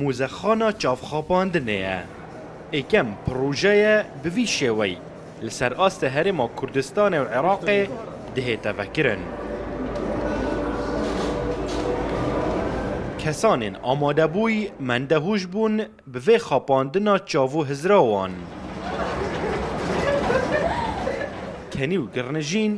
موزەخانە چاوخاپاندنەیە ئەیکەم پرۆژەیە بڤی شێوەی لەسەر ئاستە هەرێما کوردستانê و عێراقê dihête vekirin. Kesanên amadebûyî mendehûj bûn bi vê xapandina çav û hizrawan. Kenî û girnijîn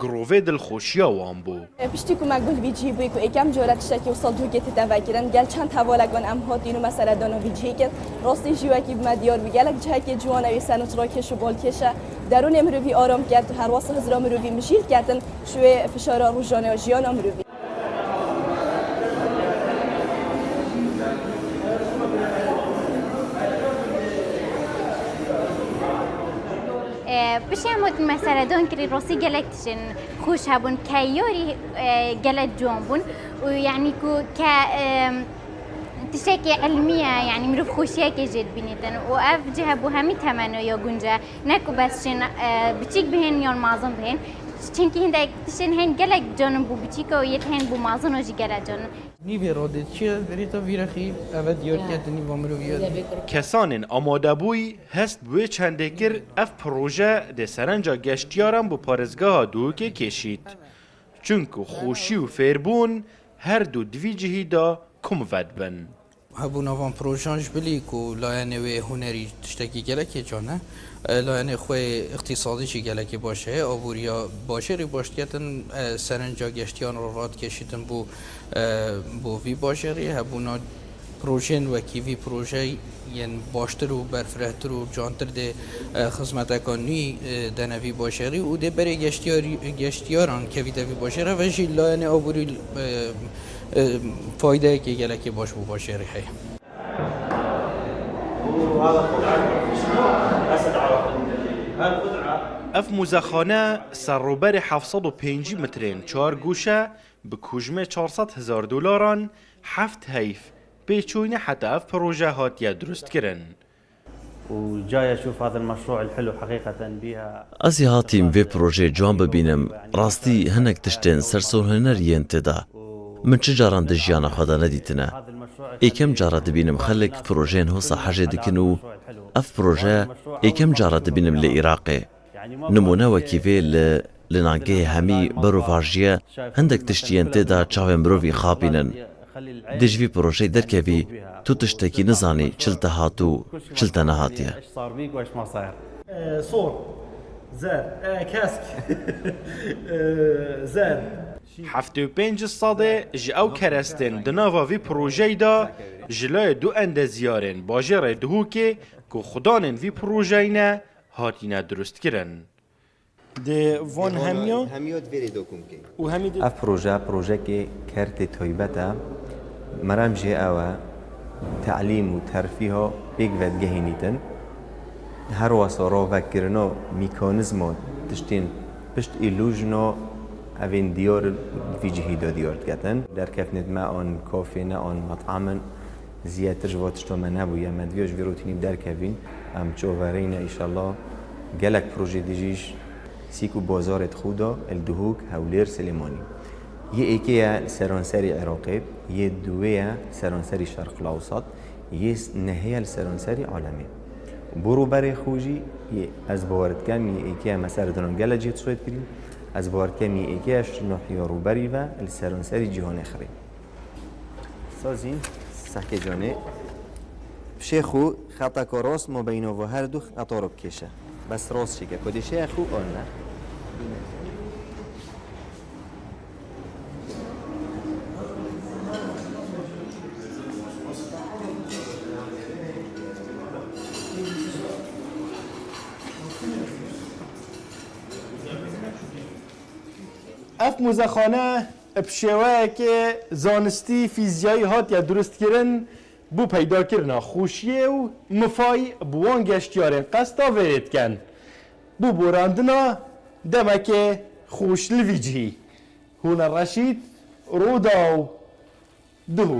girovê dilxweşiya wan bû. Piştî ku me gul vî cihê bûyî ku êkem cora tiştekî wisa dûkê tê tevekirin, gel çend hevalekon em hatîn û mesele dana vî cihê kir. Rastî jî wekî bime diyar bû gelek cihekê ciwan ew ê senûtrakêş û balkêş e. Derûnê mirovî aram kert û herwasa hizra mirovî mijîl ketin ji wê fişara rojane ya jiyana mirovî. بشم وقت مسئله دان کری راستی گلک تشن خوش هبون که یاری گلک جوان بون و یعنی که تشکی علمیه یعنی مروف خوشیه که جد بینیدن و اف جه بو همی تمنو یا گنجه نکو بس شن بچیک بهن یا مازن بهن چونکه هنده تشن هن گلک جانم بو بچیک و یت هن بو مازن و جی گلک جانم نیوی راده چیه بریتا ویرخی اوه دیار کردنی با مرویات Kesanên amadebûyî hest bi wê çendê kir ev proje dê serenca geştyaran bi parêzgeha Duhokê kêşît. Çunku xweşî û fêrbûn her du divî cihî da kum vedbin. هبو نوان پروژانج بلی کو لایه و هنری تشتکی گلکی جانه لایه خوی اقتصادی چی گلکی باشه آبوریا باشه ری باشتیتن سرنجا گشتیان رو راد کشیدن بو وی باشه ری هبو نا پروژن و کیوی پروژه یعنی باشتر و برفرهتر و جانتر ده خدمت اکانی دنوی باشه ری و ده برای گشتیاران کیوی دوی باشه ری و جی لایه آبوری فایده که گلکی باش بو باشه ریحه اف موزەخانە سەرڕوبەری 750 مترên 4 گوشه bi kujmê 400,000 دلاران heft heyf pêçûyîne heta ev proje hatiye drustkirin. وجاي اشوف هذا المشروع الحلو حقيقه بها Ez ê hatîm vê projeyê ciwan bibînim rastî hinek tiştên sersûrheneriyên têda min çi caran di jiyana xwe de nedîtine êkem cara dibînim xelek projeyên hosa hejê dikin û ev proje êkem cara dibînim li Iraqê nimûne wekî vê li nagehê hemî berovajiye hindek tiştiyên têda çavên mirovî xapînin di ji vî projeyê derkevî tu tiştekî nizanî çil te hat û çil te nehatiye صور زر كاسك زر 75 sadê ji ew kerestên di nava vî projeyê da ji layê du endeziyarên bajêrê Duhokê ku xudanên vî projeyê ne hatîne drustkirin. Dê van hemiya û hemî اف پروژه که کرد تایبته مرام جه اوه تعلیم و ترفیه ها بیگ ودگهینیتن هر واسه را وکرنا میکانیزم تشتین پشت ایلوژنا اوین دیار وی جهیدا دیارد گتن در کفنت ما آن کافه نه آن مطعمن زیادتر جواتش تو من نبویه مدویاش ویروتینی در کفین ام چوورین ایشالله گلک پروژه دیجیش سیکو بازارت خودا الدهوک هولیر سلیمانی یه ایکیه سرانسری عراقی یه دویه سرانسری شرق الاوسط یه نهیه سرانسری عالمی برو برای خوشی از باورت کم یه ایکیه مسئله دانم گله جیت سوید کریم از باورت کم یه ایکیه شناحی رو بری و سرانسری جهان اخری سازین سحک جانه شیخو خطا کراس ما بینا و هر دو خطا رو بکشه بس راست شکه کدی شیخو آن نه اف موزەخانە بشێوەیەکێ زانستی فیزیایی هاتیە دروستکردن بۆ پەیداکردنا خوشیێ و مفای بوان گەشتیارên قەستا vêrêtken بۆ بۆراندنا demekê xweş li vî cihî hûn e reşîd Rûda û Duhok